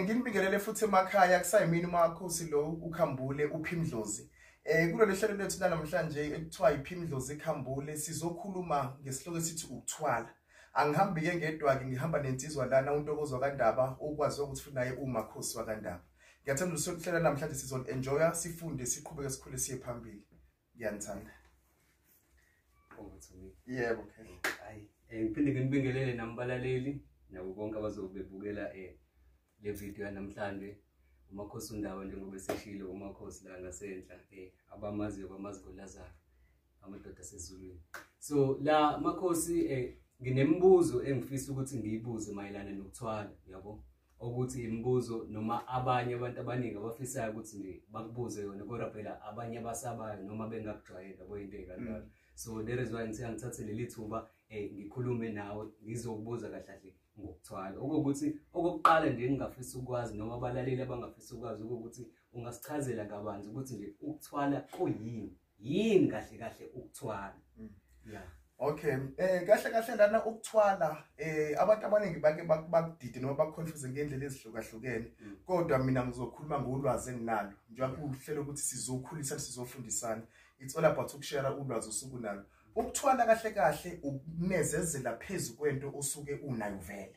Nginibingelele futhi emakhaya kusayimini umakhosi lo ukhambule uphimdlozi. Kulolu hlelo lethu namhlanje ekuthiwa iphimdlozi ikhambule sizokhuluma ngesihloko esithi ukuthwala. Angihambi ke ngedwa ke ngihamba nensizwa lana uNtokozo kaNdaba okwazi ukuthi futhi naye umakhosi wakaNdaba. Ngiyathanda ukuhlela namhlanje sizol-enjoya sifunde siqhubeke sikhule siye phambili. Ngiyanithanda. Yebo, okay. Hayi, ngiphinde nginibingelele nambalaleli nabo bonke abazobebukela le video yanamhlanje. Umakhosi uNdaba njengoba eseshilo umakhosi la ngasenhla abamaziyo bamazigo Lazarus amadoda asezulwini. So la makhosi nginemibuzo engifisa ukuthi ngiyibuze mayelana nokuthwala, yabo, ukuthi imibuzo noma abanye abantu abaningi abafisayo ukuthi bakubuze yona kodwa phela abanye abasabayo noma bengakujwayela boyinto ekanjalo. So there is why ngithathe leli thuba ngikhulume nawe ngizokubuza kahle kahle ngokuthwala. Ukuthi okokuqala nje ngingafisa ukwazi noma abalaleli abangafisa ukwazi ukuthi ungasichazela kabanzi ukuthi nje ukuthwala kuyini? Yini kahle kahle ukuthwala? Yeah. Okay, kahle kahle lana ukuthwala abantu abaningi bake bakudide noma bakuconfuse ngendlela ezihlukahlukene. Kodwa mina ngizokhuluma ngolwazi enginalo. Njengoba uhlelo ukuthi sizokhulisa sizofundisana. It's all about ukushare ulwazi osuku nalo. Ukuthwala kahle kahle ukunezezela phezulu kwento osuke unayo vele.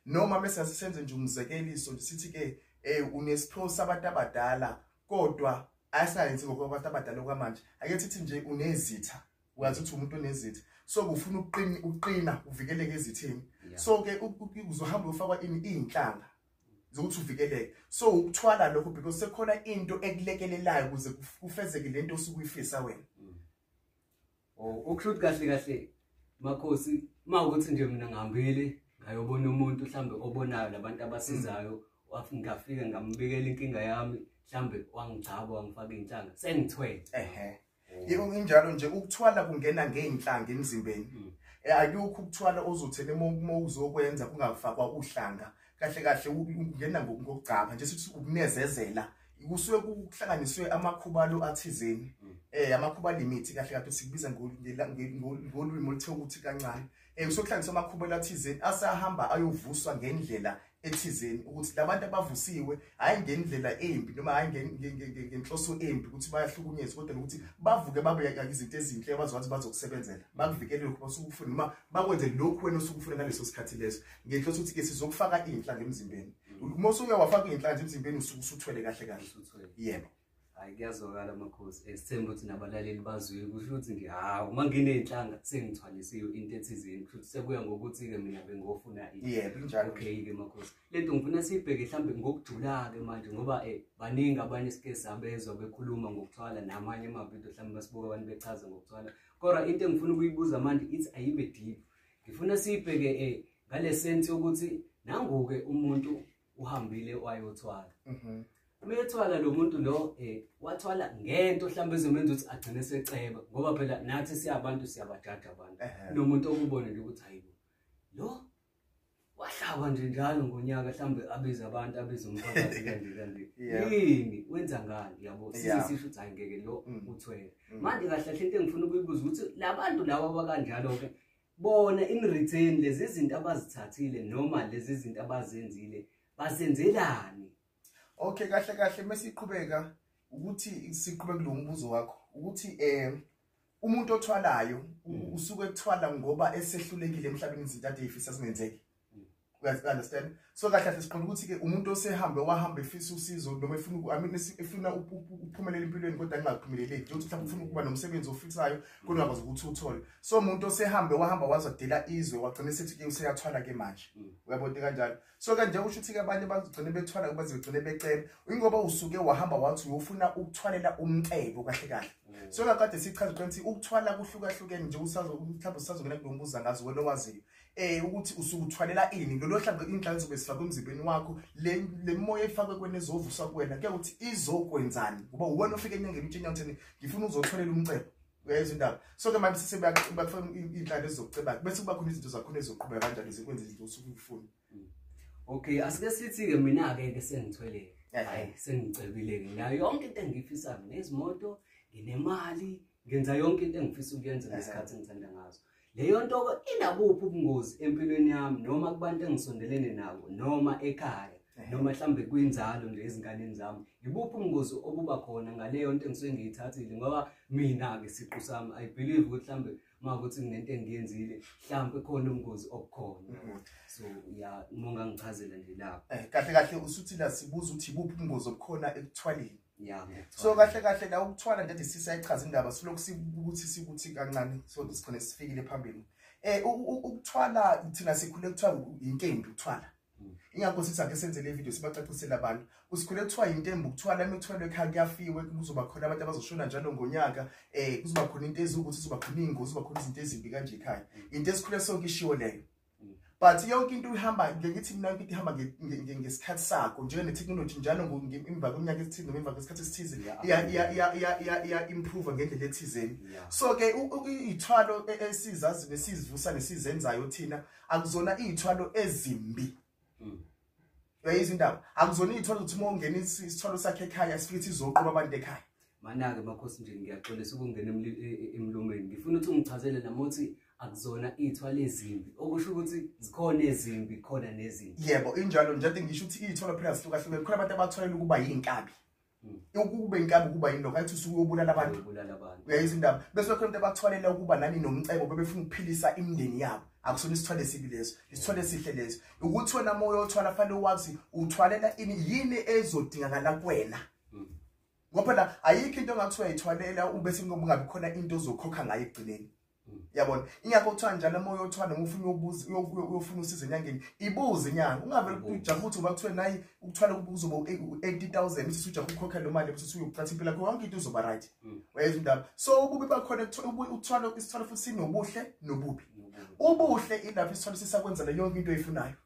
Noma bese sisenze nje umzekeliso sithi ke unesipho sabantu abadala kodwa ayisayenzi ngokubantu abadala kwamanje. Ake sithi nje unezitha. Uyazi ukuthi umuntu onezitha. So ufuna uqina uvikeleke ezitheni. So ke uzohamba ufakwa inhlanga zokuthi uvikeleke. So ukuthwala lokho because sekhona into ekulekelelayo ukuze kufezeke lento osuke uyifisa wena. Ukushuthi kahle kahle makhosi mawukuthi nje mina ngihambile ngayobona umuntu mhlambe obonayo labantu abasizayo ngafika ngambikela inkinga yami mhlambe wangigcaba wangifaka inhlanga sengithwele. Injalo nje ukuthwala kungena ngeinhlanga emzimbeni. Akukho ukuthwala ozothele uma uzokwenza kungafakwa uhlanga. Kahle kahle ungena ngokugcaba nje sithi ukunezezela kusuke kuhlanganiswe amakhubalo athizeni. Amakhubalo limit kahle kahle sikubiza ngolimi oluthe ukuthi kancane. Usokuhlanganiswa amakhubalo athizeni asahamba ayovuswa ngendlela ethizeni ukuthi labantu abavusiwe hayi ngendlela embi noma hayi ngenhloso embi ukuthi bayahlukunyezwa kodwa ukuthi bavuke babe izinto ezinhle abazwathi bazokusebenzela bakuvikele lokho basukufuna noma bakwenze lokho wena osukufuna ngaleso sikhathi leso ngenhloso ukuthi ke sizokufaka inhlanga emzimbeni. Uma usuke wafaka inhlanga emzimbeni usuthwele kahle kahle. Yebo. Hayi kuyazwakala makhosi esithemba ukuthi nabalaleli bazwe kusho ukuthi nje uma nginenhlanga sengithwalisiwe into ethizeni futhi sekuya ngokuthi ke mina bengofuna ini. Yebo njalo. Okay ke makhosi lento ngifuna sibheke mhlambe ngokujula ke manje ngoba baningi abanye sike sabezwa bekhuluma ngokuthwala namanye amavidiyo mhlambe basibuka abantu bechaza ngokuthwala kodwa into engifuna ukuyibuza manje ithi ayibe deep. Ngifuna sibheke ngale sense ukuthi nanguke umuntu uhambile wayothwala. Umethwala lo muntu lo wathwala ngento mhlambe ezomenza ukuthi agcine seceba ngoba phela nathi siyabantu siyabajaja abantu. Nomuntu okubona nje ukuthi hayibo lo wahlaba nje njalo ngonyaka mhlambe abiza abantu abiza umphakathi kanje. Yini wenza ngani yabo sisho ukuthi hayi ngeke lo uthwele. Manje kahle kahle into engifuna ukuyibuza ukuthi labantu laba abakanjalo ke bona in return lezi zinto abazithathile noma lezi zinto abazenzile basenzelani? Okay kahle kahle mesiqhubeka ukuthi siqhubeke lo mbuzo wakho ukuthi umuntu othwalayo usuke ekuthwala ngoba esehlulekile emhlabeni izinto ade yifisa singenzeki. You understand? So kahle kahle siqonda ukuthi ke umuntu wahamba efisa usizo noma efuna uphumelela empilweni kodwa engaphumeleleki ukuthi mhlawumbe ufuna ukuba nomsebenzi ofisayo kodwa akwazi ukuthi uthole. So umuntu wahamba wazodela izwe wagcina sethi ke useyathwala ke manje. Uyabona kanjalo. So kanje usho ukuthi ke abanye bazogcina bethwala bazogcina becela ingoba usuke wahamba wathi uyofuna ukuthwalela umcebo kahle kahle. So kakade sichaza ukuthi ukuthwala kuhlukahlukene nje mhlawumbe usazongena kulombuza ngazo wena owaziyo. Ukuthi usukuthwalela ini lo hlambe inhlanga zobe sifaka emzimbeni wakho le moya efakwe kwena ezovuswa kuwena ke ukuthi izokwenzani ngoba uwena ofike enyangeni utshenya ukuthi ngifuna uzothwalela umcebo. Uyezwa indaba. So ke manje sesebakufaka inhlanga ezokuceba bese kuba khona izinto zakho ezoqhubeka kanjalo zikwenza izinto osuke ufuna. Okay asike sithi ke mina ke sengithwele hayi sengicebile ke nayo yonke into engiyifisayo nezimoto nginemali ngenza yonke into engifisa ukuyenza ngesikhathi ngithanda ngazo. Leyo nto inabuphi ubungozi empilweni yami noma kubantu engisondelene nabo noma ekhaya noma mhlambe kwinzalo nje ezinganeni zami ibuphi ubungozi obuba khona ngaleyo nto engisuke ngiyithathile ngoba mina ke siqu sami I believe ukuthi mhlambe makuthi nginento engiyenzile mhlambe khona ubungozi obukhona so ya noma ngichazela nje lapho kahle kahle usuthi la sibuza ukuthi ibuphi ubungozi obukhona ekuthwaleni ya so kahle kahle la ukuthwala nje sisayichaza indaba silokhu sikuthi kancane so sikhona sifikile phambili ukuthwala thina sikhule kuthiwa inkembi ukuthwala ingakho sithi ake senze le video sibacacisela abantu usikhule kuthiwa intembu ukuthwala emithwalo ekhaya kuyafiwe kuzoba khona abantu abazoshona njalo ngonyaka kuzoba khona into ezukuthi kuzoba khona ingozi kuzoba khona izinto ezimbi kanje ekhaya into esikhule sonke ishiwo leyo but yonke into ihamba ngithi mina into ihamba ngesikhathi sakho njenge netechnology njalo emva kweminyaka esithile noma emva kwesikhathi esithize iya improve ngendlela ethizeni so ke izithwalo esizazi nesizivusa nesizenzayo thina akuzona izithwalo ezimbi izindaba akuzona izithwalo ukuthi uma ungena isithwalo sakhe ekhaya sifithi izoqoba abantu ekhaya mana ke makhosi nje ngiyaxolisa ukungena emlomeni ngifuna ukuthi ungichazele namothi akuzona izithwalo ezimbi okusho ukuthi zikhona ezimbi khona nezimbi yebo injalo nje ngisho ukuthi izithwalo phela zihlukahlukene khona abantu abathwalela ukuba yinkabi ukube inkabi kuba yini lokho athi usuke ubulala abantu uyayizindaba bese khona abantu abathwalela ukuba nani nomcebo bebefuna ukuphilisa imindeni yabo akusona isithwalo esibi leso isithwalo esihle leso ukuthi wena moyo othwala fanele wazi uthwalela yini ezodingakala kuwena ngoba phela ayikho into ongathiwa ithwalela ubese kungabi khona into ozokhokha ngayo ekugcineni yabona ingakho kuthiwa njalo moyo othwala ngofuna uyofuna usizo enyangeni ibuze inyanga ungavele ujaha ukuthi ubakuthiwe nayi ukuthwala kubuzo 80,000 bese ujaha ukhokha lo mali bese uyokuthatha impela yakho yonke into izoba right wayezindaba so ububi bakhona uthwala isithwala futhi sinobuhle nobubi ubuhle ilapho isithwala sisakwenza le yonke into oyifunayo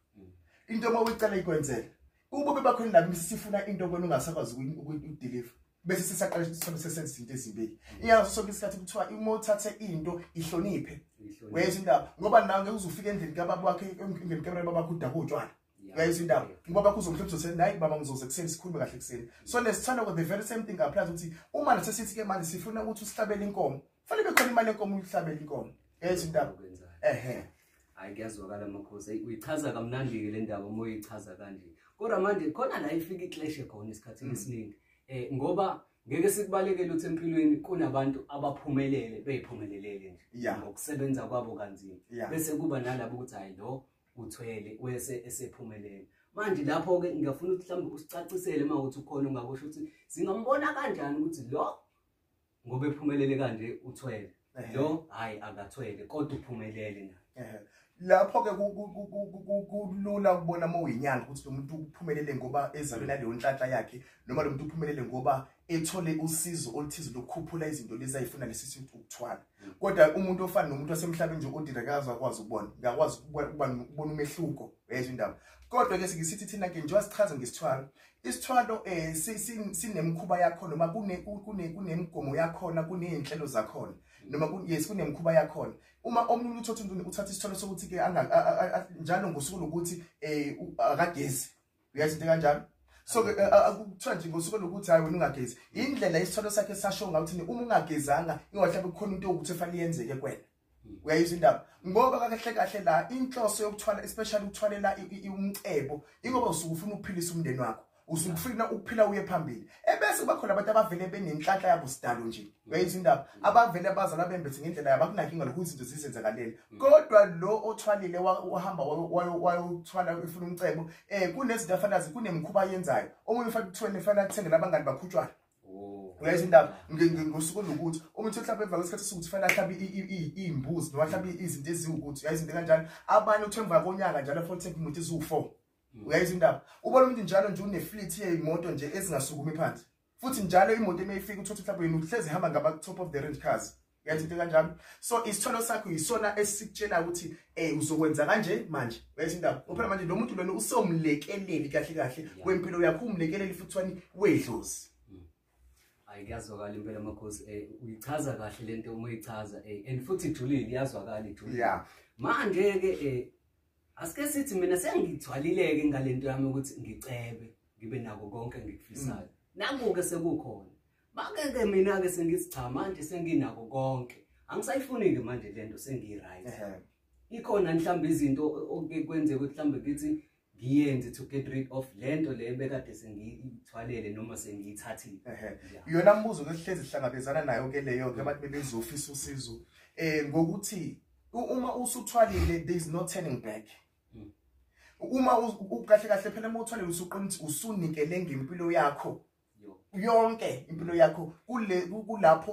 into uma uyicela ikwenzela ububi bakhona lapho sifuna into kwena ungasakwazi ukudeliver bese sisaqala isithwala sesenza izinto ezibeki iyazo sonke isikhathi kuthiwa uma uthathe into ihloniphe wayezindaba ngoba nawe ngeke uzufika endlini kababa wakhe endlini kamera baba kudda kutshwala wayezindaba ngoba bakho uzomhlupho uzothi nayi baba ngizoze kuseni sikhulume kahle kuseni so lesithanda with the very same thing applies ukuthi uma nathi sithi ke manje sifuna ukuthi usihlabele inkomo fanele bekhona imali yenkomo uyihlabele inkomo wayezindaba ayikuyazwakala makhosi uyichaza kamnandi ke le ndaba uma uyichaza kanje kodwa manje khona la ifika iclash khona isikhathi esiningi ngoba ngeke sikubalekele ukuthi empilweni kunabantu abaphumelele beyiphumelelele nje ngokusebenza kwabo kanzima bese kuba nalabo ukuthi hayi lo uthwele wese esephumelele manje lapho ke ngiyafuna ukuthi mhlawumbe usicacisele mawuthi ukhona ungakusho ukuthi singambona kanjani ukuthi lo ngoba ephumelele kanje uthwele lo hayi akathwele kodwa uphumelele naye lapho ke kulula ukubona uma uyinyanga ukuthi lo muntu uphumelele ngoba ezalwe naleyo nhlanhla yakhe noma lo muntu uphumelele ngoba ethole usizo oluthize lokukhuphula izinto lezi ayifuna lesisi ukuthwala kodwa umuntu ofana nomuntu wasemhlabeni nje odirekazi akwazi ukubona ngakwazi ukubona umehluko yezindaba kodwa ke sikisithi thina ke njengoba sichaza ngesithwalo isithwalo sinemkhuba yakho noma kunemgomo yakhona kuneyinhlelo zakhona noma kunemkhuba yakhona uma omuntu uthatha isithwalo sokuthi ke njalo ngosuku lokuthi akagezi uyazi into kanjalo so akuthiwa nje ngosuku lokuthi hayi wena ungagezi indlela isithwalo sakhe sasho ngathi uma ungagezanga ingahlabe khona into ukuthi efanele yenzeke kuwena uyayizwa indaba ngoba kahle kahle la inhloso yokuthwala especially ukuthwalela umcebo ingoba usuke ufuna ukuphilisa umndeni wakho usukufuna ukuphila uye phambili ebese kubakhona abantu abavele benenhlanhla yabo sidalo nje uyayizwa indaba abavele bazala bembethe ngendlela yabo akunankinga lokho izinto zisenzakalele kodwa lo othwalile wahamba wayothwala ufuna umcebo kunezinto afanazi kunemkhuba yenzayo omunye ufaka ukuthwena efana kuthenge labangani bakhutshwana uyayizwa indaba ngosuku lokuthi umuntu ohlaba emva kwesikhathi sokuthi fanele ahlabe imbuzi noma ahlabe izinto eziwukuthi uyayizwa into kanjalo abanye uthemba konyaka njalo futhi umuntu eziwu4 uyayizwa indaba ubona umuntu njalo nje unefleet yeimoto nje ezingasukumi phansi futhi njalo imoto emeyifika uthothi mhlawumbe yena uhlezi ihamba ngaba top of the range cars uyayizwa into kanjalo so isitholo sakho yisona esikutshela ukuthi uzokwenza kanje manje uyayizwa indaba uphela manje lo muntu lona usomlekeleli kahle kahle kwempilo yakho umlekeleli futhi wani wedlozi ayikuyazwakala impela makhosi uyichaza kahle lento uma uyichaza and futhi ijulile iyazwakala ijulile manje ke asike sithi mina sengithwalileke ngalento yami ukuthi ngicebe ngibe nako konke engikufisayo nakuke sekukhona bakeke mina ke sengithi cha manje senginako konke angisayifuni ke manje lento sengi right ikhona mhlawumbe izinto oke kwenzeke ukuthi mhlawumbe kithi ngiyenze to get rid of lento le bekade sengiyithwalele noma sengiyithathile. Iyona mbuzo ke sihlezi sihlangabezana nayo ke leyo ke abantu bezofisa usizo ngokuthi uma usuthwalile there is no turning back. Uma ukahle kahle phela uma uthwalile usuqinithi usunikele ngempilo yakho yonke impilo yakho kulapho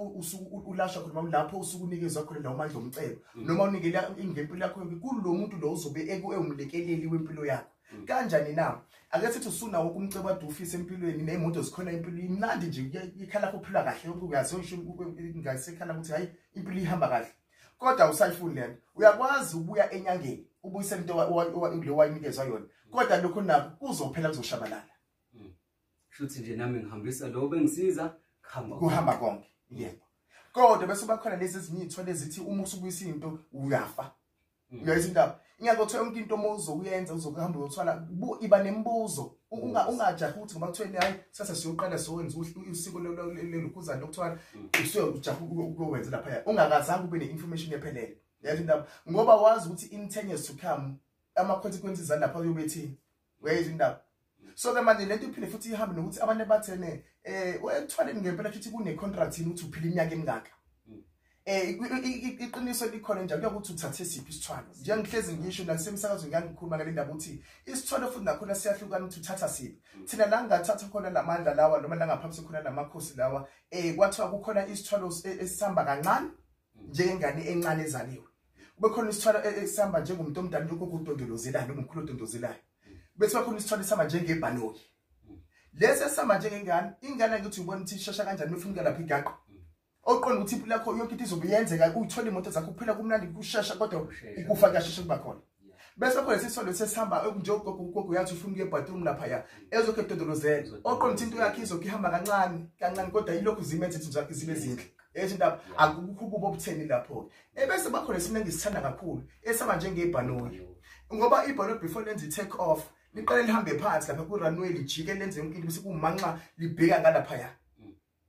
ulashwa khona lapho usukunikezwa khona lawo mandla omcebo noma unikela ngempilo yakho kulo muntu lo uzobe ewumlekeleli wempilo yakho. Kanjani na ake sithi usunawo kumcebo ade ufisa empilweni neimoto zikhona impilo imnandi nje ikhala kuphila kahle yonke uyazosho ngasekhala ukuthi hayi impilo ihamba kahle kodwa usayifuni lento uyakwazi ubuya enyangeni ubuyise into le wayinikezwa yona kodwa lokho nako kuzophela kuzoshabalala. Shuthi nje nami ngihambisa lo bengisiza kuhamba konke. Yebo. Kodwa bese bakhona lezi ezinye izithwele ezithi uma usubuyisa into uyafa. Uyayizwa indaba. Ingakho yonke into omuzokuyenza uzokuhamba uyothwala iba nembuzo. Ungajaha ukuthi ngoba kuthweni hayi sasa siyoqala sowenza usiko lelukhuzana lokuthwala usuyojaha ukwenza lapha. Ungakazange ube neinformation ephelele. Uyayizwa indaba. Ngoba wazi ukuthi in 10 years to come ama consequences alapha uyobethini. Uyayizwa indaba. So ke manje lento iphinde futhi ihambe nokuthi abantu bathene wethwaleni ngempela futhi kune contract yini uthi uphila iminyaka emingaka. Iqiniso likhona nje ukuthi uthathe siphi isithwalo. Nje ngihlezi ngisho nasemsakazweni ngiyakhuluma ngale ndaba ukuthi isithwalo futhi nakhona siyahlukana ukuthi uthatha siphi. Thina la ngathatha khona lamandla lawa noma la ngaphansi khona lamakhosi lawa kwathiwa kukhona isithwalo esihamba kancane njengengane encane ezaliwe. Kube khona isithwalo esihamba njengomuntu omdala lokho kudondolozelayo noma umkhulu odondozelayo. Bese bakhona isithwalo esihamba njengebhanoyi. Lesi esihamba njengengane ingane ukuthi ubona ukuthi ishasha kanjani ufuna lapha igaqo. Oqonda ukuthi impilo yakho yonke into izobe yenzeka uyithola imoto zakho kuphela kumnandi kushasha kodwa ukufa kasheshe kuba khona. Bese khona lesisithwalo sesihamba njengogogo yathi ufuna ukuye bathroom lapha ya ezokhe edondolozela. Oqonda ukuthi into yakhe izokhe ihamba kancane kodwa yilokhu zimenze izinto zakhe zibe zinhle. Ethi indaba akukho ububo obutheni lapho. Bese bakhona esimene ngisithanda kakhulu esihamba njengebhanoyi. Ngoba ibhanoyi before lenze take off liqale lihambe phansi lapha ku runway lijike lenze yonke into bese kumanxa libheka ngalapha ya.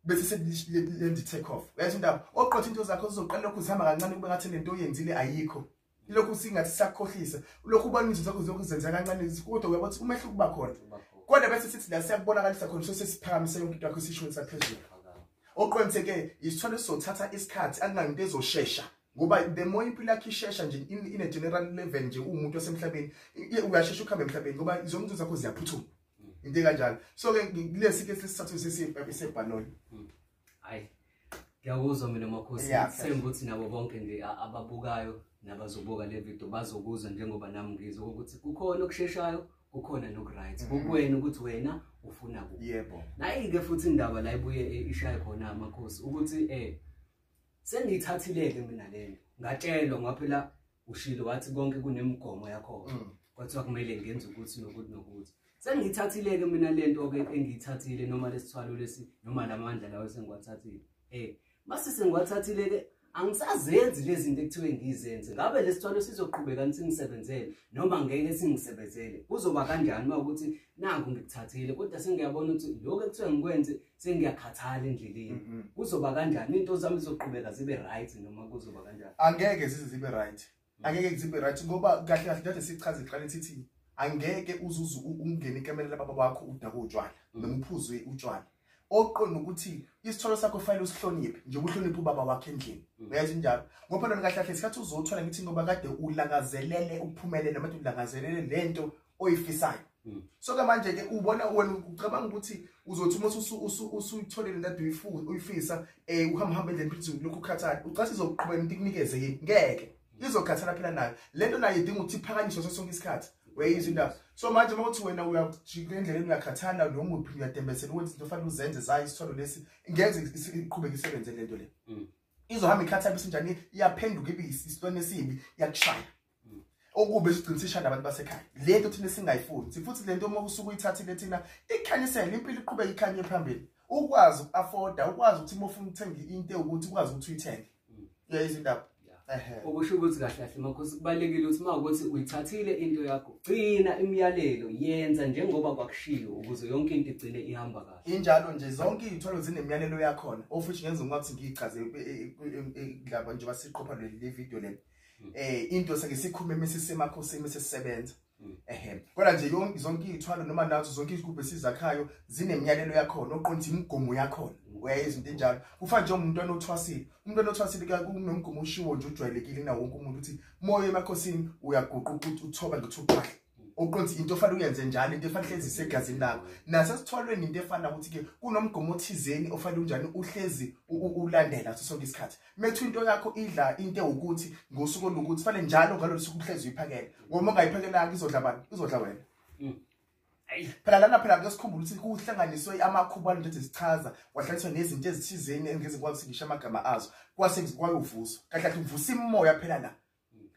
Bese lenze take off. Uyathi indaba oqotha into zakho uzoqala lokhu zihamba kancane kube ngathi lento oyenzile ayikho. Lokhu singathi sakhohlisa. Lokhu ubona izinto zakho zokuzenza kancane kodwa uyabona ukuthi umehluko kuba khona. Kodwa bese sithi la siyakubonakalisa khona sesiphakamise yonke into yakho isishweni saphezulu. Oqontheke isithwalo sothatha isikhathi akunganto ezoshesha. Ngoba the more impilo yakho ishesha nje in a general level nje umuntu osemhlabeni uyashesha ukuhamba emhlabeni ngoba zonke izinto zakho ziyaphuthuma. Into kanjalo. So ke kulesi ke sesithathu sesebhanoyi. Hayi. Ngiyakuzwa mina makhosi sembe ukuthi nabo bonke nje ababukayo nabazobuka le video bazokuzwa njengoba nami ngizwe ukuthi kukhona okusheshayo kukhona nokuright. Kukwena ukuthi wena ufuna kuphi. Yebo. Nayi ke futhi indaba la ibuye ishaye khona amakhosi ukuthi sengiyithathileke mina lento ngatshelwa ngaphela ushilo wathi konke kunemigomo yakho kwathiwa kumele ngenze ukuthi nokuthi sengiyithathileke mina lento ke engiyithathile noma lesithwalo lesi noma lamandla lawo sengiwathathile mase sengiwathathile ke angisazenzi lezi zinto ekuthiwe ngizenze ngabe lesithwalo sizoqhubeka singisebenzele noma ngeke singisebenzele kuzoba kanjani uma ukuthi nanku ngikuthathile kodwa sengiyabona ukuthi lokho ekuthiwe ngikwenze sengiyakhathala endleleni kuzoba kanjani into zami zizoqhubeka zibe right noma kuzoba kanjani angeke zibe right angeke zibe right ngoba kahle kahle kade sichaze iqale sithi angeke uzuzu ungene ikamela lababa bakho udaka utshwala noma uphuzwe utshwala oqonda ukuthi isithwalo sakho fanele usihloniphe nje uhloniphe ubaba wakhe endlini uyazi njalo ngoba phela kahle kahle isikhathi uzothola ngithi ngoba kade ulangazelele ukuphumelela noma ulangazelele lento oyifisayo so ke manje ke ubona wena ucabanga ukuthi uzothi uma usuyitholele lento uyifisa uhamba endlini phezulu lokhu ukhathala ucathi izokuqhubeka into ikunikeze yini ngeke izokhathala phela nayo lento nayo idinga ukuthi iphakanyiswe sonke isikhathi weyizwa indaba so manje mawuthi wena uyajika endleleni uyakhathala noma uphi uyadembesela ukuthi into fanele uzenze zayi isitholo lesi ngeke iqhubeke isebenze lento le izohamba ikhathala bese njani iyaphenduka ibe isitone esibi yakushaya okube sigcinisisha nabantu basekhaya lento thina singayifuni futhi lento uma usuku uyithathile thina ikhanyisele impilo iqhubeka ikhanye phambili ukwazi uku-afforda ukwazi ukuthi uma ufuna ukuthenga into ukuthi ukwazi ukuthi uyithenge yeyizwa indaba okusho ukuthi kahle kahle makhosi kubalekile ukuthi mawukuthi uyithathile into yakho gcina imiyalelo yenza njengoba kwakushiwo ukuze yonke into igcine ihamba kahle injalo nje zonke izithwalo zinemiyalelo yakhona ofuthi ngenza ngathi ngiyichaze laba nje basiqopha le video le into sake sikhulume mesisemakhosini mesisisebenza Kodwa nje zonke izithwalo noma nazo zonke izigubhu esizakhayo zinemiyalelo yakhona oqonda imigomo yakhona uyayizwa into enjalo kufana nje umuntu onothwasile kunomgomo oshiwo nje ujwayelekile na wonke umuntu uthi moya emakhosini uyaguqa ukuthi uthoba ngithuqahle oqonda into ofanele uyenze njalo into efanele hlezi isegazini lakho nasesithwalweni into efana ukuthi ke kunomgomo othizeni ofanele unjani uhlezi ulandela sonke isikhathi methu into yakho idla into ukuthi ngosuku lokuthi fanele njalo ngalo suku uhlezi uyiphakela ngoba ungayiphakelanga izodla wena phela lana phela kusikhumbula ukuthi kuhlanganiswe amakhubalo nje sichaza wahlanganiswa nezinto ezithizeni engezikwazi ukusingisha amagama azo kwase kwayovuso kahle kahle uvusa imoya phela la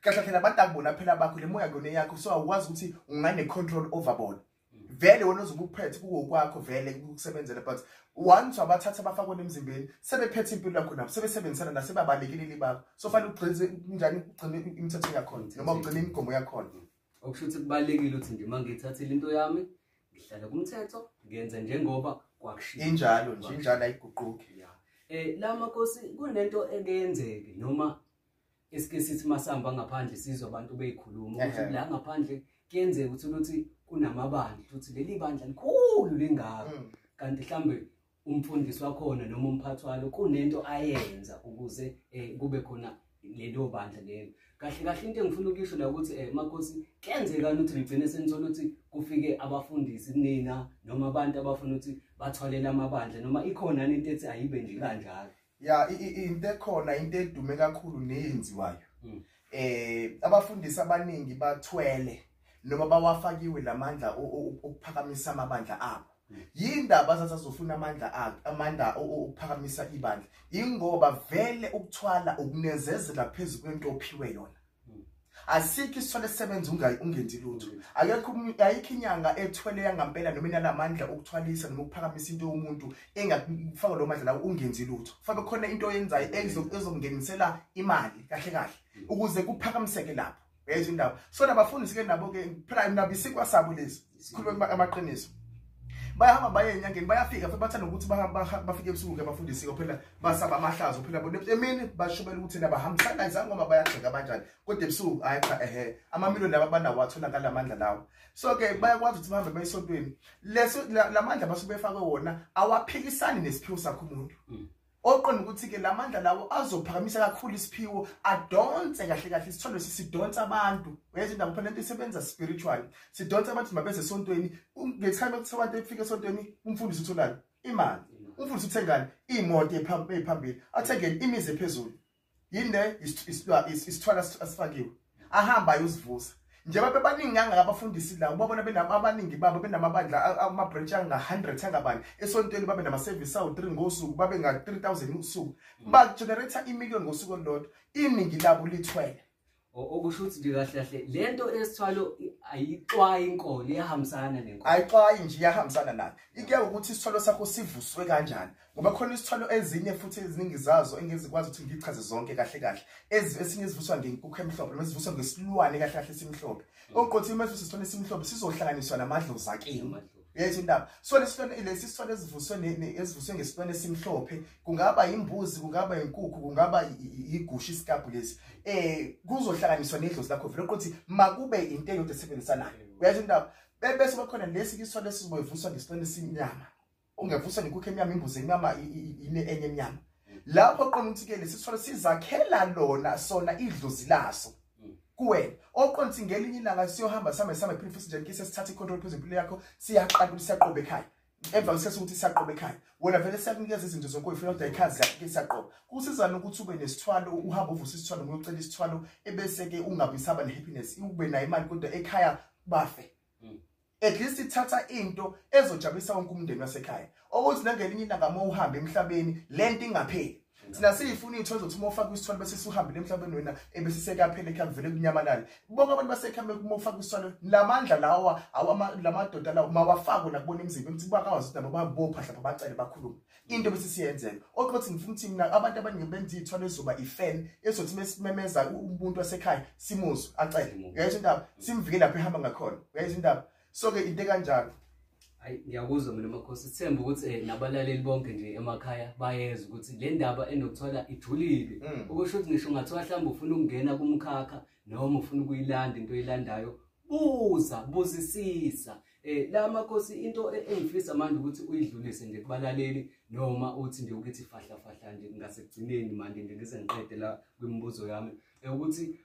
kahle kahle abantu akubona phela bakho le moya kone yakho so awukwazi ukuthi ungane control over bona vele wena uzokuphethe kuwo kwakho vele ukusebenzela but once abathatha abafakwe emzimbeni sebephethe impilo yakho nabo sebesebenzisana nasebabalekile bakho so fanele ugcine njani ugcine imithetho yakho noma ugcine imigomo yakho okusho ukuthi kubalekile ukuthi nje mangithathile into yami ngihlala kumthetho ngenza njengoba kwakushiwo injalo nje injalo ayiguquki la makosi kunento ekenzeke noma esike sithi masamba ngaphandle sizwe abantu beyikhuluma ukuthi la ngaphandle kuyenzeka ukuthi kunamabandla ukuthi leli bandla likhulu lengaka kanti mhlambe umfundisi wakhona noma umphathi walo kunento ayenza ukuze kube khona lelo bandla lelo kahle kahle into engifuna ukisho la ukuthi makosi kuyenzeka ukuthi ngigcine senithola ukuthi kufike abafundisi kunina noma abantu abafuna ukuthi bathwalela amabandla noma ikhona into ethi ayibe nje kanjalo into ekhona into edume kakhulu neyenziwayo abafundisi abaningi bathwele noma bawafakiwe lamandla okuphakamisa amabandla abo yindaba azazofuna amandla okuphakamisa ibandla ingoba vele ukuthwala ukunezezela phezulu kwento ophiwe yona asikho isithwala esebenza ungenzi lutho ayikho inyanga ethwele yangampela noma inalamandla okuthwalisa noma ukuphakamisa into yomuntu engafaka lo mandla lawo ungenzi lutho faka khona into oyenzayo ezongenisela imali kahle kahle ukuze kuphakamiseke lapho uyezwa indaba so nabafundisi ke nabo ke phela nabo isikwa sabo lezi sikhuluma amaqiniso bayahamba baye enyangeni bayafika futhi bathanda ukuthi bafike ebusuku abafundisi phela basaba amahlazo phela bona emini bashubela ukuthi nabahambisana izango ngoba bayagxeka kanjani kodwa ebusuku amamiliyoni laba banawo wathola ngalamandla lawo so ke bayakwazi ukuthi bahambe bayisontweni leso lamandla basubefakwe wona awaphikisani nesiphiwo sakho umuntu oqonda ukuthi ke lamandla lawo azophakamisa kakhulu isiphiwo adonse kahle kahle isithole sisidonsa abantu uyezwa indaba phela into isebenza spiritual sidonsa abantu mabeze esontweni ngesikhathi ukuthi abantu efike esontweni umfundisi utholani imali umfundisi uthengani imoto ephambili athengeni imizi ephezulu yinde isithwala asifakiwe ahamba ayozivusa njengoba bebaningi nganga abafundisi la ubabona abaningi babo benamabandla ama-branch anga-100 angabani esontweni babe nama-service awu-3 ngosuku babe nga-3000 usuku bagenerate imiliyoni ngosuku olulodwa iningi labo lithwele okusho ukuthi nje kahle kahle lento esithwalo ayixwayi inkolo iyahambisana nenkolo ayixwayi nje iyahambisana nayo ike ukuthi isithwalo sakho sivuswe kanjani ngoba khona isithwalo ezinye futhi eziningi zazo engezikwazi ukuthi ngichaze zonke kahle kahle esinye ezivuswa ngenkukhu emhlophe noma ezivuswa ngesilwane kahle kahle simhlophe oqothi mase isithwalo simhlophe sizohlanganiswa namadlozi akini yethu indaba so lesi sithwalo ezivuswe ngesilwane simhlophe kungaba imbuzi kungaba inkukhu kungaba igusha isikabhu lesi kuzohlanganiswa nedlozi lakho vele ukuthi makube into eyodwa esebenzisanayo uyasho indaba bese bakhona lesi isithwalo esizoyivuswa ngesilwane simnyama ungevuswa ngenkukhu emnyama imbuzi emnyama ine enye emnyama lapho qonda ukuthi ke lesi sithwalo sizakhela lona sona idlozi laso kuwena oqonda ukuthi ngelinye ilanga siyohamba same philifisi nje nkise sithatha icontrol phezulu impilo yakho siyaqala ukuthi siyaqoba ekhaya emva kwesikhathi ukuthi siyaqoba ekhaya wena vele siyakunikeza izinto zonke oyifuna kodwa ikhazi yakhe siyaqoba kusizana ukuthi ube nesithwalo uhamba uvusa isithwalo uyocela isithwalo ebese ke ungabisaba nehappiness ube nayo imali kodwa ekhaya bafe at least ithatha into ezojabulisa wonke umndeni wasekhaya ukuthi nangelinye ilanga uma uhamba emhlabeni lento ingapheli sina siyifuna izithola zokuthi uma ufaka isithwalo bese sihambile emhlabeni wena ebese sekaphela ekhaya vele kunyamalala bonke abantu basekhaya uma ufaka isithwalo lamandla lawa lamadoda lawo mawafako nakubona emzimbeni ukuthi bakwazi ukuthi nabo babophahla babacele bakhuluma into bese siyenzeka oqothi ngifuna ukuthi mina abantu abaningi benza izithwalo ezoba ifan ezothi mesimemeza umuntu wasekhaya simuzwe acele uyayisho indaba simvike lapho ehamba ngakhona uyayisho indaba so ke into kanjalo ngiyakuzwa mina makhosi sithemba ukuthi nabalaleli bonke nje emakhaya bayeza ukuthi le ndaba enokuthola ijulile ukusho ukuthi ngisho ungathiwa mhlawumbe ufuna ukungena kumkhakha noma ufuna ukuyilanda into oyilandayo buzisisa. La makhosi into engifisa manje ukuthi uyidlulise nje kubalaleli noma uthi nje ukuthi fahla nje ngasekugcineni manje nje ngise ngiqede la kwimibuzo yami ukuthi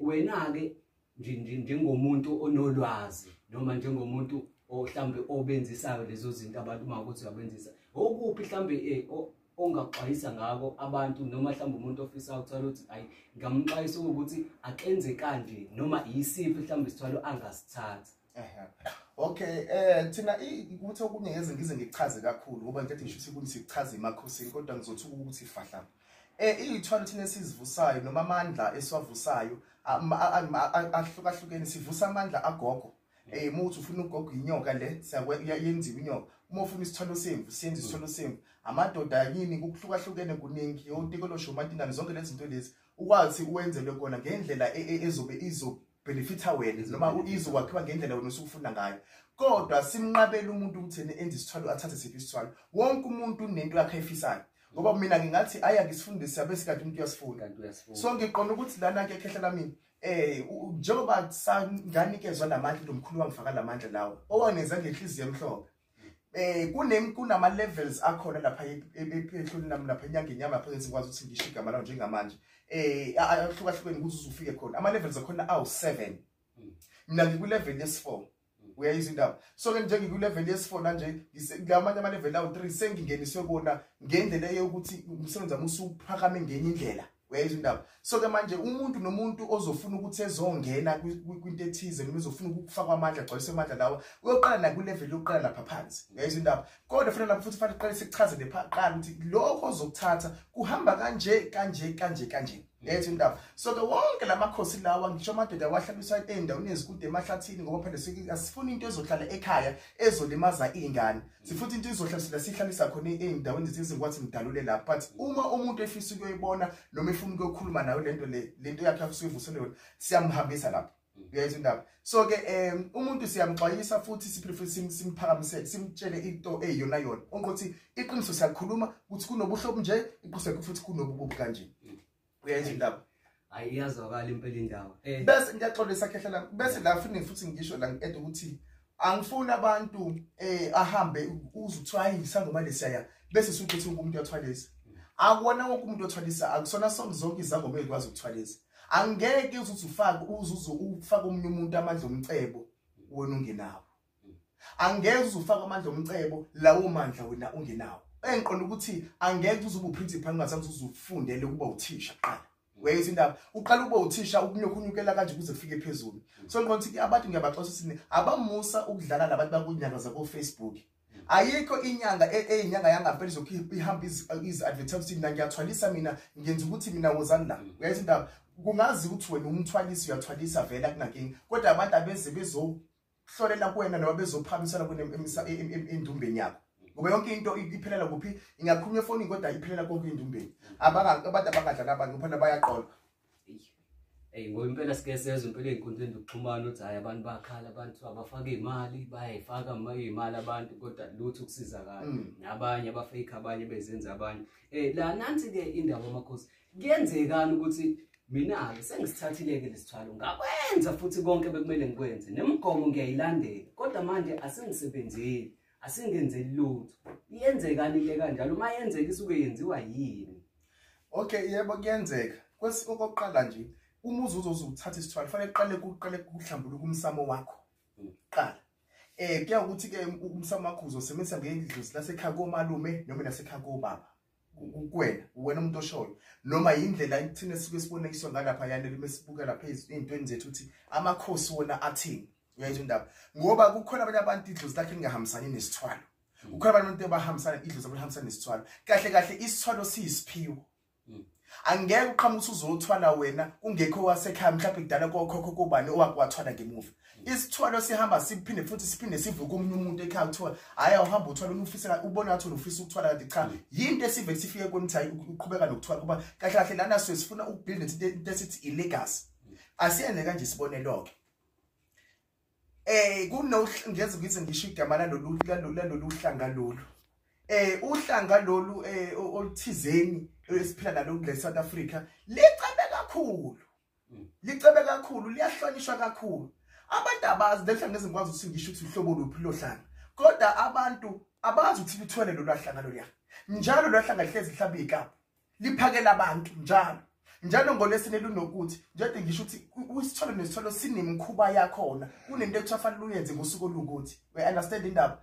wena ke njengomuntu onolwazi noma njengomuntu mhlambe obenzisayo lezo zinto abantu makuthi uyabenzisa okuphi mhlambe ongaxwayisa ngako abantu noma mhlambe umuntu ofisa ukuthola ukuthi hayi ngamxwayisa ukuthi akenze kanje noma yisiphi mhlambe isithwalo angasithatha. Okay, thina ukuthi okunye ngeze ngize ngichaze kakhulu ngoba ngithi ngisho ukuthi sichaze emakhosini kodwa ngizothuka ukuthi fahla. Izithwalo thina esizivusayo noma amandla esiwavusayo ahlukahlukene sivusa amandla agogo. Muthi ufuna ugogo inyoka le yenziwa inyoka. Uma ufuna isithwalo semvu siyenza isithwalo semvu. Amadoda yini kuhlukahlukene kuningi yotikolosho mantingane zonke lezi zinto lezi ukwazi uwenzelwe kona ngendlela ezobe benefita wena noma izokwakhiwa ngendlela wena usufuna ngayo. Kodwa simnqabela umuntu ukuthi enze isithwalo athathe siphi isithwalo. Wonke umuntu unento yakhe efisayo. Ngoba mina ngingathi aya ngisifundise abese kanti umuntu uyasifunda. So ngiqonda ukuthi lana ke ekhehla lami njengoba sanganikezwa lamandla lomkhulu wangifaka lamandla lawo owangenza ngenhliziyo emhlophe. Kunama levels akhona lapha ephehlweni nami lapha enyangeni yami lapha ngikwazi ukuthi ngisho igama lawo njengamanje. Ahlukahlukene ukuthi uzufike khona. Ama levels akhona awu7. Mina ngiku level yes4. Uyayizwa indaba. So ke nje ngiku level yes4 manje ngamanye ama level awu3 sengingeniswe kona ngendlela yokuthi umsebenzi wami usuphakame ngenye indlela. Uyayizwa indaba. So ke manje umuntu nomuntu ozofuna ukuthi ezongena kwinto ethize noma uzofuna ukufaka amandla agcwalise amandla lawo uyoqala na ku level yokuqala lapha phansi. Uyayizwa indaba. Kodwa fanele lapho futhi fanele uqale sikuchaze leqala ukuthi lokho ozokuthatha kuhamba kanje. Uyayizwa indaba. So ke wonke lamakhosi lawa ngisho amadoda wahlaliswa endaweni ezikude emahlathini ngoba phela asifuni into ezohlala ekhaya ezolimaza izingane. Sifuthi into izohlalisela sihlalisa khona endaweni ezingwathi ngidalule lapha. But uma umuntu efisa ukuyibona noma efuna ukukhuluma nawe lento yakhe afisa uyivuselwe yona siyamhambisa lapha. Uyayizwa indaba. So ke umuntu siyamxwayisa futhi simphakamisele simtshele into eyona yona. Ukuthi iqiniso siyakhuluma ukuthi kunobuhlobo nje iqiniso futhi kunobububi kanje. Uyayizwa indaba. Ayiyazwakala impela indaba. Bese ngiyaxolisa khehla la bese la futhi ngisho la ngede ukuthi angifuni abantu ahambe uzuthiwa isangoma lesiyaya bese sukuthi umuntu uyathwalisa. Akuwona wonke umuntu othwalisa akusona zonke izangoma ezikwazi ukuthwalisa. Angeke uzuthi ufaka umunye umuntu amandla omcebo wena ungenawo. Angeke uzufaka amandla omcebo lawo mandla wena ungenawo. Engiqonda ukuthi angeke uzuba uprincipal ungasathi uzufundele ukuba uthisha qala. Uyayizwa indaba. Uqala ukuba uthisha ukunyukunyukela kanje kuze kufike phezulu. So ngiqonda ukuthi abantu ngiyabaxoxisa abamusa ukudlala labantu bakunyanga zabo Facebook. Ayikho inyanga eyinyanga yangaphela izokhipha ihamba advertising ngiyathwalisa mina ngenza ukuthi mina wozani la. Uyayizwa indaba. Kungazi ukuthi wena umthwalisi uyathwalisa vela kunankinga. Kodwa abantu abeze bezohlolela kuwena noma bezophamisana kuwena endumbeni yakho. Ngoba yonke into iphelela kuphi ingakhunywa efoni kodwa iphelela konke endumbeni. Abantu abangadlala abantu kuphela bayaqola. Ngoba impela sike sezwe impela einkundleni zokuxhumana uthi hayi abantu bakhala abantu abafaka imali bayayifaka imali abantu kodwa lutho ukusizakala. Nabanye abafake abanye bezenza abanye. La nansi ke indaba amakhosi. Kuyenzekani ukuthi mina ke sengisithathile ke lesithwalo ngakwenza futhi konke bekumele ngikwenze nemigomo ngiyayilandela kodwa manje asengisebenzeli asingenzeli lutho. Iyenzekani into kanjalo uma yenzeka isuke yenziwa yini? Okay, yebo kuyenzeka. Okokuqala nje umuzi uzothatha isithwalo fanele uqale kuhlambuluka umsamo wakho. Qala. Kuya ukuthi ke umsamo wakho uzosebenzisa ngendlozi lasekhaya komalume noma lasekhaya kobaba. Wena umuntu oshoyo noma indlela ithina sike sibonekiswa ngalapha yana lemesibuka lapha ezintweni zethu uthi amakhosi wona athini. Uyayizwa indaba. Ngoba kukhona abanye abantu idlozi lakhe ngahambisani nesithwalo. Kukhona abantu abahambisana idlozi abahambisana nesithwalo. Kahle isithwalo siyisiphiwo. Angeke uqhamuka ukuthi uzothwala wena ungekho wasekhaya mhlawumbe kudala kokhokho kobani owathwala ngemuva. Isithwalo sihamba siphinde sivuka umunye umuntu ekhaya uthiwa hayi awuhamba uthwala ufisa ubona ukuthi ufisa ukuthwala kanti cha yinto esivele sifike kwenithi uqhubeka nokuthwala kuba kahle lana sifuna ukubuild into esithi ilegacy. Asiyenze kanje sibonelo ke. Ngeze ngize ngisho igama lalolu hlanga lolu. Uhlanga lolu oluthizeni esiphila nalo kule South Africa licebe kakhulu. Liyahlonishwa kakhulu. abantu abazi lehlanga ngezingikwazi ukuthi ngisho ukuthi uhlobo luphi lohlanga kodwa abantu abazi ukuthi lithwele lo lahlanga lo ya njalo lo lahlanga hlezi mhlawumbe ikapa liphakela abantu njalo ngolesine lunokuthi njengoba ngisho ukuthi isitholo nesitholo sinemkhuba yakhona kunento ekufanele uyenze ngosuku olukuthi we understand indaba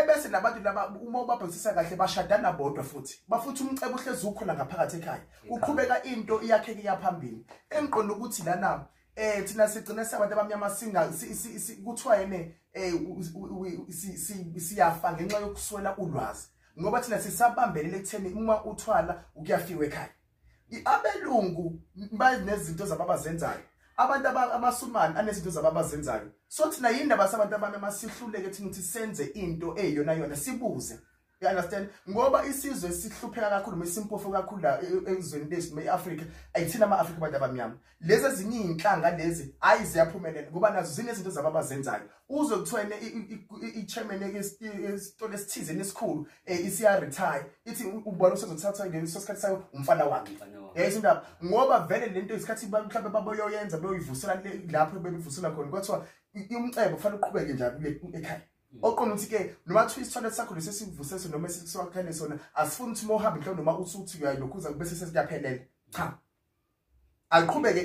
bese nabantu laba uma ubabhekisisa kahle bashadana bodwa futhi bafuthi umcebo uhlezi ukhona ngaphakathi ekhaya uqhubeka into iyakheke yaphambili engiqonda ukuthi lana thina sigcina sabantu abamnyama kuthiwa yene siyafa ngenxa yokuswela ulwazi ngoba thina sisabambelele ekutheni uma uthwala ukuyafiwa ekhaya abelungu banezinto zababazenzayo abantu amasumani anezinto zababazenzayo so thina yindaba sabantu abamnyama sihluleke thina ukuthi senze into eyona sibuze you understand ngoba isizwe sihlupheka kakhulu mesimpofu kakhulu la ezweni lethu eAfrika ayithina ama-Afrika abantu abamnyama lezi ezinye iy'nhlanga lezi ayiziyaphumelela ngoba nazo zinezinto zababazenzayo uzwe kuthiwa i-chairman esitolo esithize nesikhulu isiya-retire ithi ubona usezothatha ngeleso sikhathi sayo umfana wakhe yayizwa indaba ngoba vele lento isikhathi mhlawumbe baboyoyenza beyoyivusela lapho bebivusela khona kwathiwa umcebo kufanele uqhubeke njalo ekhaya oqonda ukuthi ke noma kuthiwa isithwala sakho lesivusese noma esikwakhele sona asifuni ukuthi mohamba mhlawumbe noma usuthi uyayilokhuza bese sesiyaphelela cha aqhubeke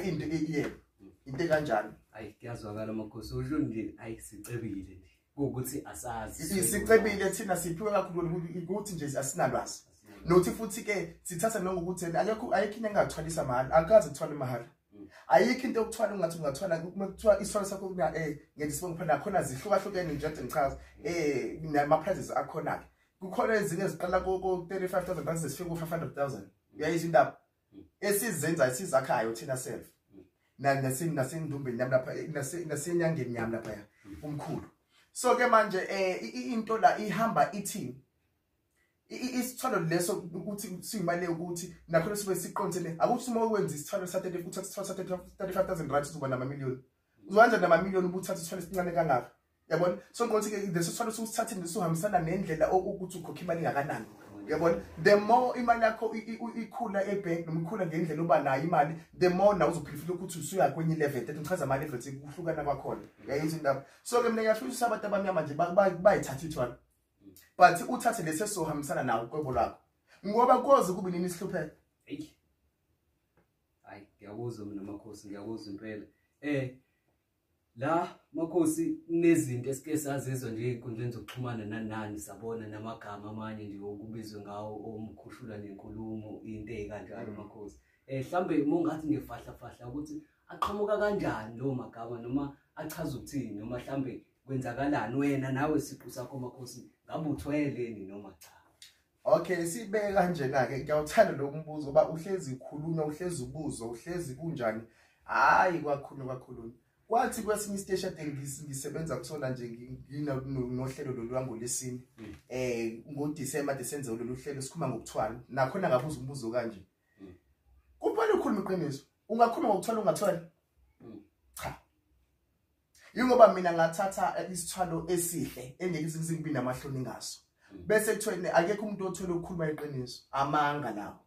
into kanjalo hayi kuyazwakala makhosi usho nje hayi sicebile nje ukuthi asazi sicebile thina siphiwe kakhulu ukuthi nje asinalwazi nothi futhi ke sithatha nokuthi ayikho into engathwalisa mahhala akaze kuthwala mahhala ayikho into yokuthwala ungathi ungathwala kuthiwa isithwala sakho ngenze sibonga phela khona zihlukahlukene nje ngichaza nama prices akhona ke kukhona ezinye eziqala ko 35,000 bese sifika ku 500,000 uyayizwa indaba esizenza sizakhayo thina self nasendumbeni yami lapha nasenyangeni yami lapha umkhulu so ke manje into la ihamba ithi isithwalo leso ukuthi siyimali ukuthi nakho lesibe siqonthele akuthi uma wenza isithwalo sa 35,000 rand uzoba nama-million uzokwenza nama-million ubuthatha isithwalo esincane kangaka yabona so ngokuthi ke leso sithwalo usithathile lesuhambisana nendlela ukuthi ukhokha imali engakanani yabona the more imali yakho ikhula ebank noma ikhula ngendlela oba nayo imali the more na uzophefula ukuthi usuya kwenye level ethi ngichaza ama levels ukuhlukana kwakhona yayizwa indaba so ke mina ngiyafisa abantu abamnyama nje bayithatha ithwala but uthathe lese sohambisana nawo kwebo lakho ngoba koze kube nini isihlupheka hayi ngiyakuzwa mina makhosi ngiyakuzwa impela la makhosi nezinto esike sazizwa nje inkundleni zokuxhumana nani sabona namagama amanye nje okubizwe ngawo omkhushula nenkulumo into ezikanjalo makhosi mhlambe mongathi ngefahla ukuthi aqhamuka kanjani lo magama noma achaza ukuthini noma mhlambe kwenzakalani wena nawe siqu sakho makhosi ngabe uthweleni noma cha okay sibeke kanjena ke ngiyawuthanda lo mbuzo ba uhlezi ikhuluma uhlezi ubuzo uhlezi kunjani hayi kwakhulu kwathi kwesinye isiteshi ade ngisebenza kusona nje nginohlelo lolwango lesini ngoDisemba desenze lolu hlelo sikhuluma ngokuthwala nakhona ngabuza umbuzo kanje kuphela ukhuluma iqiniso ungakhuluma ngokuthwala ungathwala cha yingoba mina ngathatha isithwalo esihle engeke sizingibi namahloni ngaso bese kuthwene akekho umuntu othwele ukukhuluma iqiniso amanga lawo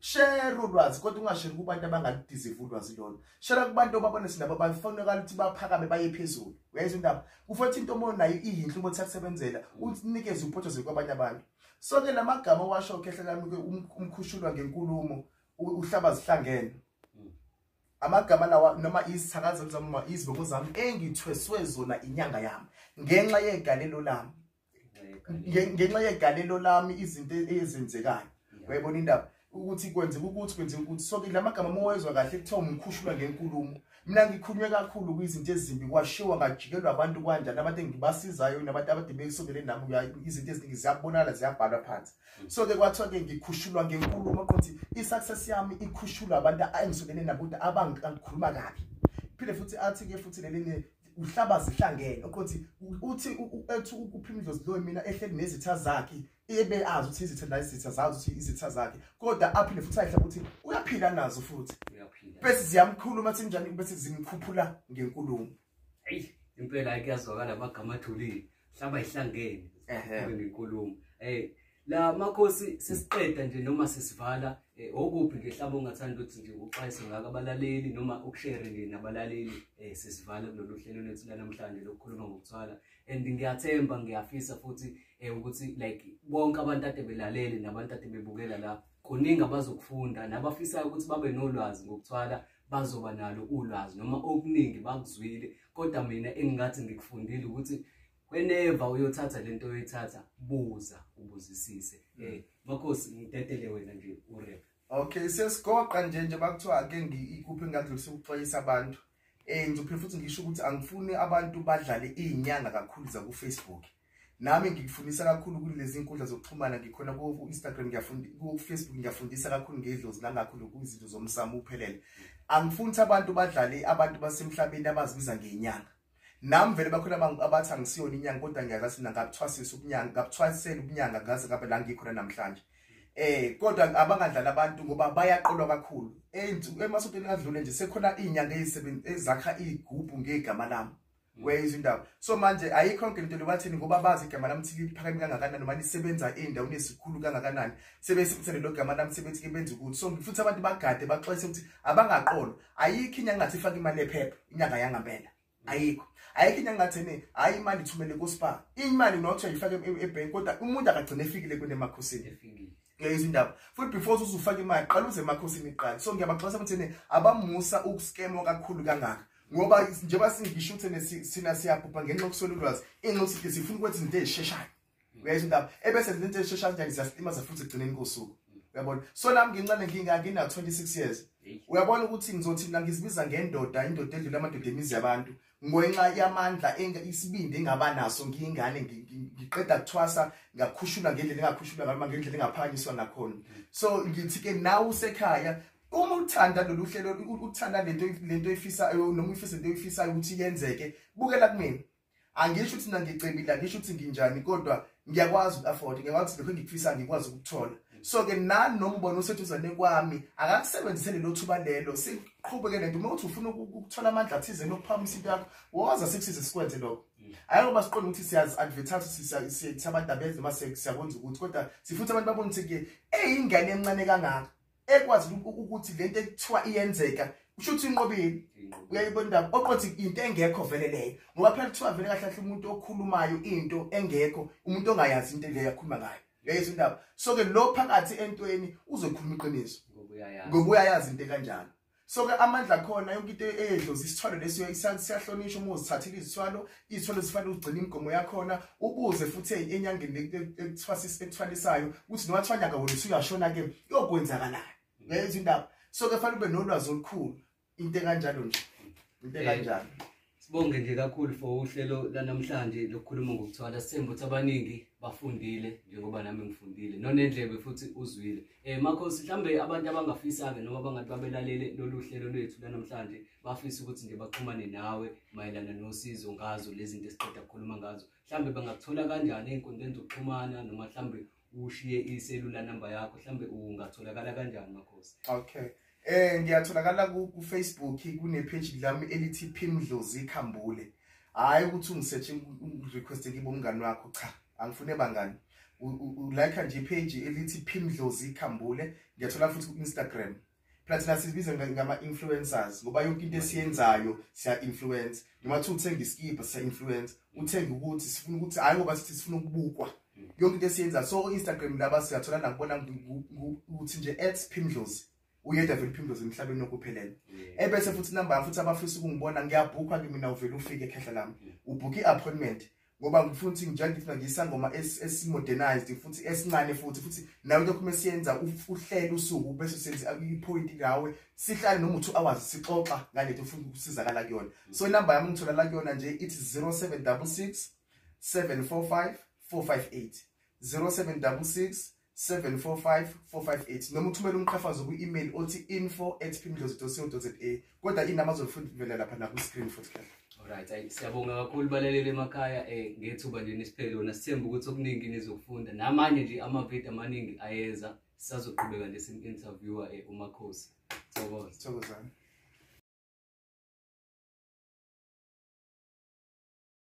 share ulwazi kodwa ungashare kubantu abangalideserve ulwazi lolo share kubantu obabona sinabo bafanele ukuthi baphakame baye phezulu uyayizwa indaba ufothi into omo nayo iyinhle ukuthi akusebenzela unikeze uphotoze kwabanye abantu so ke lamagama washo khehle lami umkhushulwa ngenkulumo uhlaba zihlangene amagama lawa noma izithakazo zami izibongo zami engithweswe zona inyanga yami ngenxa yegalelo lami izinto ezenzekayo uyayibona indaba ukuthi kwenzeka ukuthi so ke lamagama mowezwa kahle kuthiwa umkhushulwa ngenkulumo mina ngikhulunywe kakhulu kwizinto ezimbi kwashiwa ngajikelwa abantu kanjani abantu engibasizayo nabantu abade besokele nami izinto eziningi ziyabonakala ziyabhalwa phansi so ke kwathiwa ke ngikhushulwa ngenkulumo ukuthi i-success yami ikhushulwa abantu engisokele nabo abangikhuluma kabi phinde futhi athi ke futhi lelinye uhlaba zihlangene ukuthi uthi ethi uphimidlozi lo mina ehleli nezitha zakhe ebe azi ukuthi izitha zazo ukuthi izitha zakhe kodwa aphinde futhi ayihlaba ukuthi uyaphila nazo futhi bese ziyamkhuluma athi njani bese zimkhuphula ngenkulumo hey impela ayikuyazwakala amagama athulile hlaba ihlangene kube ngenkulumo la makhosi sesiqeda nje noma sesivala okuphi nje mhlawumbe ungathanda ukuthi nje uxwayise ngaka abalaleli noma ukushare nje nabalaleli sesivala kulolu hlelo lethu namhlanje lokukhuluma ngokuthwala. And ngiyathemba ngiyafisa futhi ukuthi like bonke abantu ade belalele nabantu ade bebukela la kuningi abazokufunda nabafisayo ukuthi babe nolwazi ngokuthwala bazoba nalo ulwazi noma okuningi bakuzwile. Kodwa mina engingathi ngikufundile ukuthi whenever uyothatha lento oyithatha buza ubuzisise. Makhosi ngidedele wena nje urep. Okay, sesigoqa nje bakuthiwa ake ngikuphi ngadlulisa ukuxwayisa abantu. Ngizophinde futhi ngisho ukuthi angifuni abantu badlale izinyanga kakhulu za ku Facebook. Nami ngikufundisa kakhulu kulezi inkundla zokuxhumana ngikhona ku Instagram ngiyafundisa, ku Facebook ngiyafundisa kakhulu ngedlozi nangakhulu kuzinto zomsamo uphelele. Angifuni abantu badlale abantu basemhlabeni abazibiza ngezinyanga. Nami vele bakhona abathi angisiyona inyanga kodwa ngiyazazi nangabuthwasisa ubunyanga, ngabuthwasisela ubunyanga ngaze ngabe la ngikhona namhlanje. Kodwa abangadlala abantu ngoba bayaqolwa kakhulu. Emasontweni adlule nje sekhona izinyanga ezakha igubhu ngegama lami. Weyizindaba. So manje ayikho yonke into lobathini ngoba bazi igama lami lithi liphakeme kangakanani noma lisebenza endaweni esikhulu kangakanani. Sebesebenzele lo gama lami sebethi benza ukuthi. So futhi abantu bagade baxwayise ukuthi abangaqolwa. Ayikho inyanga ngathi ifaka imali ephepha, inyanga yangempela. Ayikho. Ayikho inyanga ngathi hayi imali ithumele ku spa. Imali nothi ayifake ebank kodwa umuntu akagcina efikile kunemakhosini efikile. Lezindaba. Futhi before uzufaka imali qala uze emakhosini iqala. So ngiyabaxwayisa ukuthi abamusa ukuscam kakhulu kangaka. Ngoba njengoba singisho ukuthi sina siyabhubha ngenxa yokuswela ulwazi inxusithi sifuna ukwenza izinto ezisheshayo. Uyayizindaba ebese izinto ezisheshayo njani siyasilimaza futhi egcineni kosuku. Uyabona? So nami ngincane ngina 26 years. Uyabona ukuthi ngizothi ngizibiza ngendoda indoda edlula amadoda emizi yabantu ngenxa yamandla isibindi engabanaso ngiyingane ngiqeda kuthwasa ngakhushula ngendlela engakhushula noma ngendlela engaphakanyiswa ngakhona. So ngithi ke nawe usekhaya uma uthanda lolu hlelo uthanda lento efisayo noma ufisa into efisayo ukuthi yenzeke bukela kumina. Angisho ukuthi ngicebile ngisho ukuthi nginjani kodwa ngiyakwazi uku-afford ngiyakwazi lokho engikufisa ngikwazi ukuthola. So ke nani nombono osetshenzane kwami akakusebenzisele lo thuba lelo siqhubeke lento uma uthi ufuna ukuthola amandla athize nokuphamisa into yakho waza sekusize sikwenze lokho. Ayoba siqonda ukuthi siyazi advertise sithi abantu abeze mase siyakwenza ukuthi kodwa sifuthi abantu babone ukuthi ke ingane encane kangaka ekwazi ukuthi lento ekuthiwa iyenzeka usho ukuthi inqobile. Uyayibona oqothi into engekho vele leyo ngoba phela kuthiwa vele kahle umuntu okhulumayo into engekho umuntu ongayazi into leyo yakhuluma ngayo. Uyayizindaba. So ke lo phakathi entweni uzokhuluma iqiniso ngoba uyayazi into kanjalo. So ke amandla khona yonke into edlozi isithwalo lesiyo siyahlonishwa uma uzithathile izithwalo zifanele ugcina imigomo yakhona ubuze futhi enyangeni ekuthwalisayo ukuthi noma thwanyaka wena usuyashona ke yokwenzakalana. Uyayizindaba. So ke fanele ube nolwazi olukhulu into kanjalo nje. Into kanjalo. Sibonge nje kakhulu for uhlelo lanamhlanje lokukhuluma ngokuthwala. Sithemba ukuthi abaningi bafundile njengoba nami ngifundile nonendlebe futhi uzwile. Makhosi mhlambe abantu abangafisa ke noma abangathi babelalele lolu hlelo lwethu lanamhlanje bafisa ukuthi nje baxhumane nawe mayelana nosizo ngazo lezi zinto esiqeda ukukhuluma ngazo. Mhlambe bangakuthola kanjani einkundleni zokuxhumana noma mhlambe ushiye iselula number yakho mhlambe ungatholakala kanjani Makhosi? Okay. Ngiyatholakala ku Facebook kune page lami elithi Phimdlozi Khambule. Hayi ukuthi ungisearch request ngibe umngani wakho cha angifune bangani. Like nje page elithi Phimdlozi Khambule. Ngiyathola futhi ku Instagram. Platina sibiza ngama influencers ngoba yonke into esiyenzayo siya influence. Noma uthenga iskipa siya influence. Uthenga ukuthi sifuna ukuthi hayi ngoba sithi sifuna ukubukwa. Yonke into esiyenza so Instagram laba siyathola nakubona ukuthi nje @Phimdlozi. Uyedwa vele Phimdlozi emhlabeni nokuphelele. Ebese futhi number futhi abafisa ukungibona ngiyabhukwa kimi uvela ufike ekhehla lami. Ubhukha iappointment ngoba ngifuna ukuthi njalo ngifuna ngisangoma esimodernized futhi esincane futhi nawe lokho mesiyenza uhlelo usuku bese senze ipoint ngawe sihlale noma 2 hours sixoxa ngalento ufuna ukusizakala kuyona. So number yami ngithola kuyona nje ithi 0766 745 458 0766 745 458 noma uthumela umqhafazo ku email othi info@phimdlozi.co.za kodwa inamba zofundela lapha na ku screen futhi kahle. Alright, siyabonga kakhulu balaleli emakhaya ngethuba nje nisiphele wona sithemba ukuthi okuningi nizokufunda namanye nje amavideo amaningi ayeza sisazoqhubeka nesi interviewer uMakhosi. Thokozani.